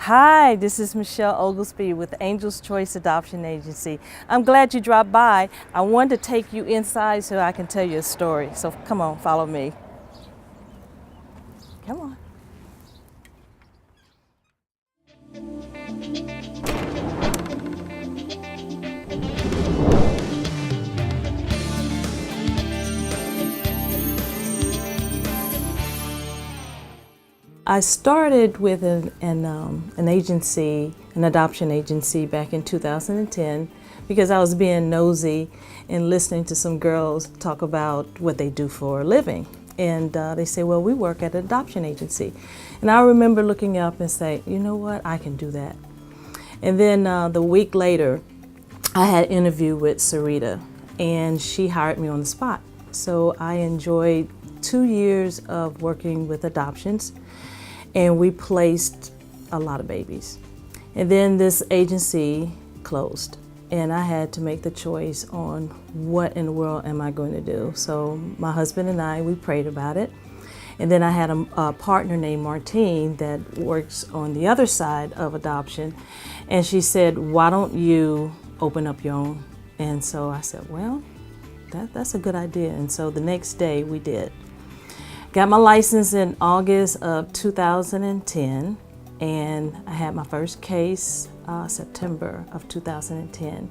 Hi, this is Michelle Oglesby with Angel's Choice Adoption Agency. I'm glad you dropped by. I wanted to take you inside so I can tell you a story. So come on, follow me. Come on. I started with an agency, an adoption agency back in 2010 because I was being nosy and listening to some girls talk about what they do for a living. And they say, well, we work at an adoption agency. And I remember looking up and say, you know what, I can do that. And then the week later, I had an interview with Sarita and she hired me on the spot. So I enjoyed 2 years of working with adoptions. And we placed a lot of babies. And then this agency closed and I had to make the choice on what in the world am I going to do. So my husband and I, we prayed about it. And then I had a partner named Martine that works on the other side of adoption. And she said, why don't you open up your own? And so I said, well, that's a good idea. And so the next day we did. Got my license in August of 2010, and I had my first case September of 2010.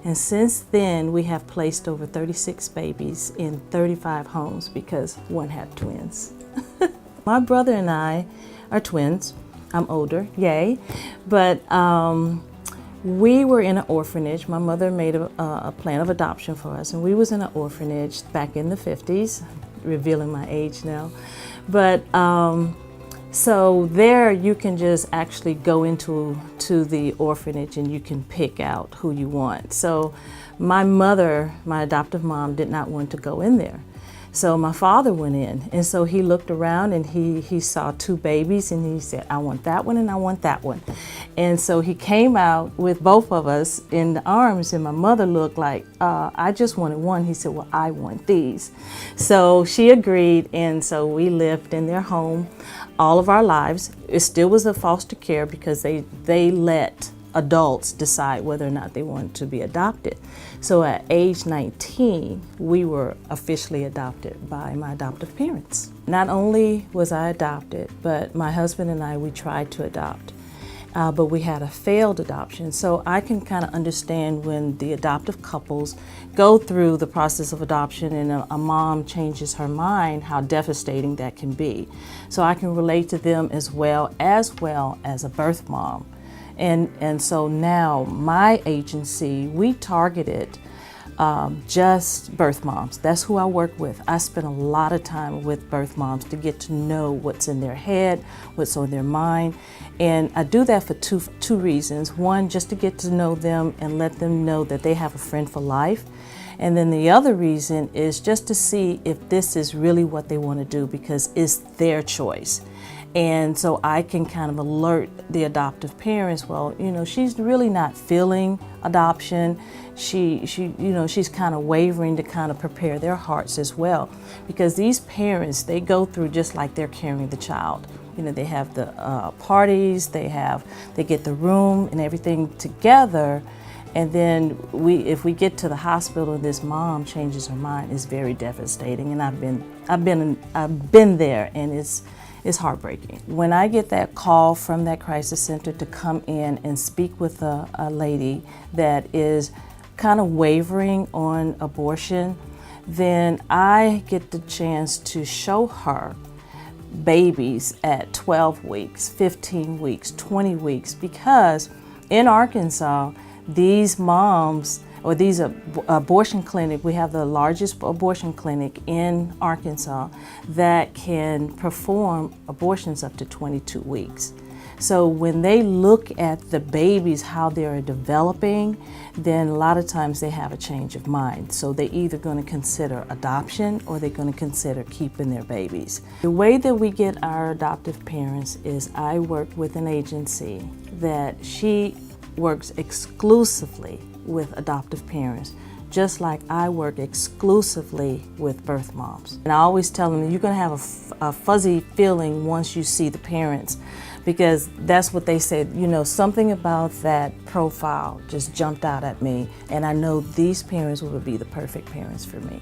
And since then, we have placed over 36 babies in 35 homes because one had twins. My brother and I are twins. I'm older, yay. But we were in an orphanage. My mother made a plan of adoption for us, and we was in an orphanage back in the 50s. Revealing my age now. But so there you can just actually go into the orphanage and you can pick out who you want. So my mother, my adoptive mom, did not want to go in there. So my father went in, and so he looked around and he saw 2 babies and he said, I want that one and I want that one. And so he came out with both of us in the arms, and my mother looked like, I just wanted one. He said, well, I want these. So she agreed, and so we lived in their home all of our lives. It still was a foster care because they let adults decide whether or not they wanted to be adopted. So at age 19, we were officially adopted by my adoptive parents. Not only was I adopted, but my husband and I, we tried to adopt, but we had a failed adoption. So I can kind of understand when the adoptive couples go through the process of adoption and a mom changes her mind, how devastating that can be. So I can relate to them as well as a birth mom. And so now my agency, we targeted just birth moms. That's who I work with. I spend a lot of time with birth moms to get to know what's in their head, what's on their mind. And I do that for two reasons. One, just to get to know them and let them know that they have a friend for life. And then the other reason is just to see if this is really what they want to do, because it's their choice. And so I can kind of alert the adoptive parents, well, you know, she's really not feeling adoption. She's kind of wavering to kind of prepare their hearts as well. Because these parents, they go through just like they're carrying the child. You know, they have the parties, they get the room and everything together. And then if we get to the hospital and this mom changes her mind, it's very devastating. And I've been there, and it's heartbreaking. When I get that call from that crisis center to come in and speak with a lady that is kind of wavering on abortion, then I get the chance to show her babies at 12 weeks, 15 weeks, 20 weeks, because in Arkansas, these moms, or these abortion clinic, we have the largest abortion clinic in Arkansas that can perform abortions up to 22 weeks. So when they look at the babies, how they're developing, then a lot of times they have a change of mind. So they're either going to consider adoption or they're going to consider keeping their babies. The way that we get our adoptive parents is I work with an agency that she works exclusively with adoptive parents just like I work exclusively with birth moms. And I always tell them you're going to have a fuzzy feeling once you see the parents, because that's what they said, you know, something about that profile just jumped out at me, and I know these parents would be the perfect parents for me.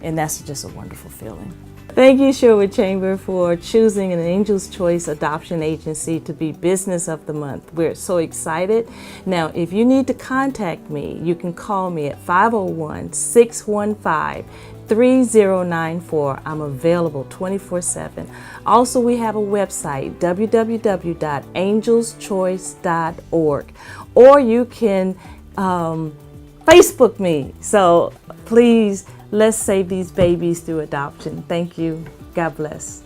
And that's just a wonderful feeling. Thank you, Sherwood Chamber, for choosing an Angel's Choice Adoption Agency to be Business of the Month. We're so excited. Now, if you need to contact me, you can call me at 501-615-3094. I'm available 24/7. Also, we have a website, www.angelschoice.org, or you can Facebook me. So please, let's save these babies through adoption. Thank you. God bless.